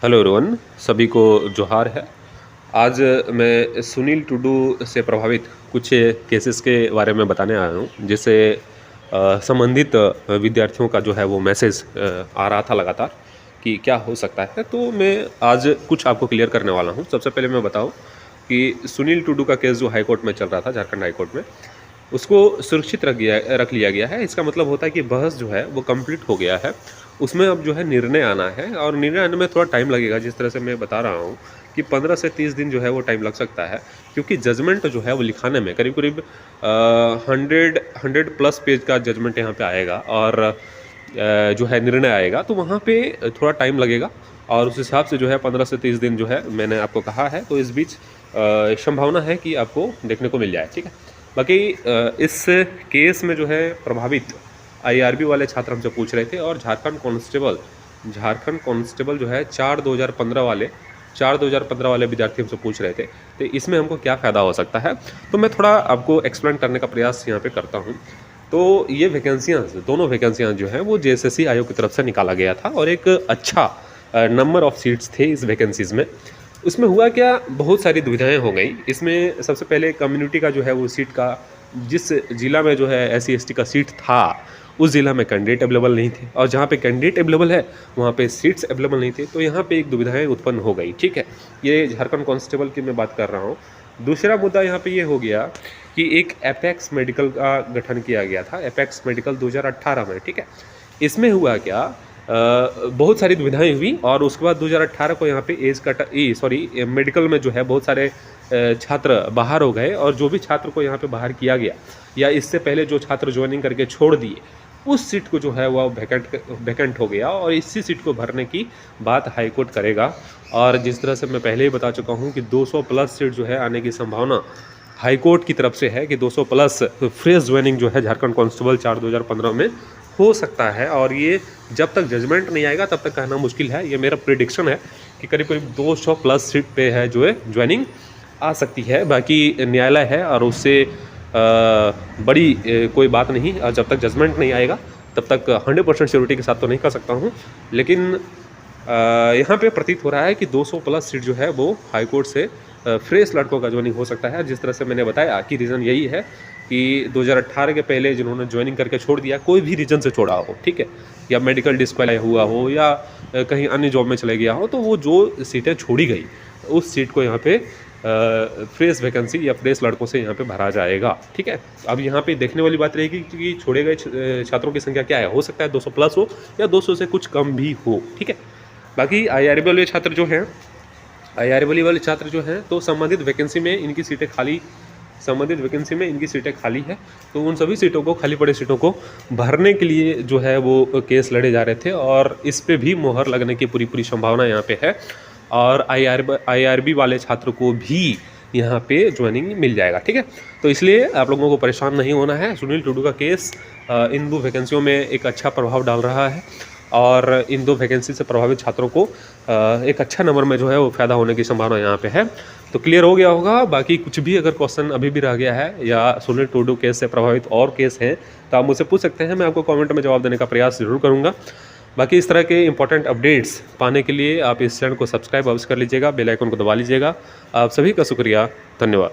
Hello everyone, सभी को जोहार है। आज मैं सुनील टुडू से प्रभावित कुछ केसेस के बारे में बताने आया हूँ, जिससे संबंधित विद्यार्थियों का जो है वो मैसेज आ रहा था लगातार कि क्या हो सकता है। तो मैं आज कुछ आपको क्लियर करने वाला हूँ। सबसे पहले मैं बताऊँ कि सुनील टुडू का केस जो हाई कोर्ट में चल रहा था, झारखंड हाई कोर्ट में, उसको सुरक्षित रख लिया गया है। इसका मतलब होता है कि बहस जो है वो कंप्लीट हो गया है। उसमें अब जो है निर्णय आना है, और निर्णय आने में थोड़ा टाइम लगेगा। जिस तरह से मैं बता रहा हूँ कि 15 से 30 दिन जो है वो टाइम लग सकता है, क्योंकि जजमेंट जो है वो लिखाने में करीब करीब 100 प्लस पेज का जजमेंट यहाँ पे आएगा, और जो है निर्णय आएगा, तो वहाँ पे थोड़ा टाइम लगेगा। और उस हिसाब से जो है 15 से 30 दिन जो है मैंने आपको कहा है। तो इस बीच संभावना है कि आपको देखने को मिल जाए, ठीक है। बाकी इस केस में जो है प्रभावित आईआरबी वाले छात्र हमसे पूछ रहे थे, और झारखंड कांस्टेबल जो है 4/2015 वाले विद्यार्थी हमसे पूछ रहे थे। तो इसमें हमको क्या फ़ायदा हो सकता है, तो मैं थोड़ा आपको एक्सप्लेन करने का प्रयास यहाँ पे करता हूँ। तो ये दोनों वैकेंसियाँ जो हैं वो जेएसएससी आयोग की तरफ से निकाला गया था, और एक अच्छा नंबर ऑफ़ सीट्स थे इस वैकेंसीज़ में। उसमें हुआ क्या, बहुत सारी दुविधाएं हो गई। इसमें सबसे पहले कम्युनिटी का जो है वो सीट का, जिस जिला में जो है एससी एसटी का सीट था, उस जिला में कैंडिडेट अवेलेबल नहीं थे, और जहाँ पे कैंडिडेट अवेलेबल है वहाँ पे सीट्स अवेलेबल नहीं थे। तो यहाँ पे एक दुविधाएं उत्पन्न हो गई, ठीक है। ये झारखंड कांस्टेबल की मैं बात कर रहा हूँ। दूसरा मुद्दा यहाँ पे ये हो गया कि एक एपेक्स मेडिकल का गठन किया गया था, एपेक्स मेडिकल 2018 में, ठीक है। इसमें हुआ क्या, बहुत सारी दुविधाएं हुई, और उसके बाद 2018 को यहाँ पे मेडिकल में जो है बहुत सारे छात्र बाहर हो गए, और जो भी छात्र को यहाँ पे बाहर किया गया, या इससे पहले जो छात्र ज्वाइनिंग करके छोड़ दिए, उस सीट को जो है वह वैकेंट हो गया, और इसी सीट को भरने की बात हाई कोर्ट करेगा। और जिस तरह से मैं पहले ही बता चुका हूँ कि 200 प्लस सीट जो है आने की संभावना हाई कोर्ट की तरफ से है, कि 200 प्लस फ्रेश ज्वाइनिंग जो है झारखंड कांस्टेबल 4/2015 में हो सकता है। और ये जब तक जजमेंट नहीं आएगा तब तक कहना मुश्किल है। ये मेरा प्रिडिक्शन है कि करीब करीब 200 प्लस सीट पे है जो है ज्वाइनिंग आ सकती है। बाकी न्यायालय है, और उससे बड़ी कोई बात नहीं। जब तक जजमेंट नहीं आएगा तब तक 100% श्योरिटी के साथ तो नहीं कर सकता हूँ, लेकिन यहाँ पे प्रतीत हो रहा है कि 200 प्लस सीट जो है वो हाई कोर्ट से फ्रेश लड़कों का ज्वाइनिंग हो सकता है। जिस तरह से मैंने बताया कि रीज़न यही है कि 2018 के पहले जिन्होंने ज्वाइनिंग करके छोड़ दिया, कोई भी रीजन से छोड़ा हो, ठीक है, या मेडिकल डिस्क्वालीफाई हुआ हो, या कहीं अन्य जॉब में चले गया हो, तो वो जो सीटें छोड़ी गई, उस सीट को यहाँ पे फ्रेश वैकेंसी या फ्रेश लड़कों से यहाँ पे भरा जाएगा, ठीक है। अब यहाँ पे देखने वाली बात रहेगी कि छोड़े गए छात्रों की संख्या क्या है। हो सकता है 200 प्लस हो, या 200 से कुछ कम भी हो, ठीक है। बाकी आईआरबी वाले छात्र जो हैं, तो संबंधित वैकेंसी में इनकी सीटें खाली है। तो उन सभी सीटों को, खाली पड़े सीटों को भरने के लिए जो है वो केस लड़े जा रहे थे, और इस पे भी मोहर लगने की पूरी संभावना यहाँ पे है। और आईआरबी वाले छात्र को भी यहाँ पे ज्वाइनिंग मिल जाएगा, ठीक है। तो इसलिए आप लोगों को परेशान नहीं होना है। सुनील टुडू का केस इन 2 वैकेंसियों में एक अच्छा प्रभाव डाल रहा है, और इन 2 वैकेंसी से प्रभावित छात्रों को एक अच्छा नंबर में जो है वो फ़ायदा होने की संभावना यहाँ पे है। तो क्लियर हो गया होगा। बाकी कुछ भी अगर क्वेश्चन अभी भी रह गया है, या सुनील टुडू केस से प्रभावित और केस हैं, तो आप मुझसे पूछ सकते हैं। मैं आपको कमेंट में जवाब देने का प्रयास ज़रूर करूँगा। बाकी इस तरह के इंपॉर्टेंट अपडेट्स पाने के लिए आप इस चैनल को सब्सक्राइब अवश्य कर लीजिएगा, बेल आइकन को दबा लीजिएगा। आप सभी का शुक्रिया, धन्यवाद।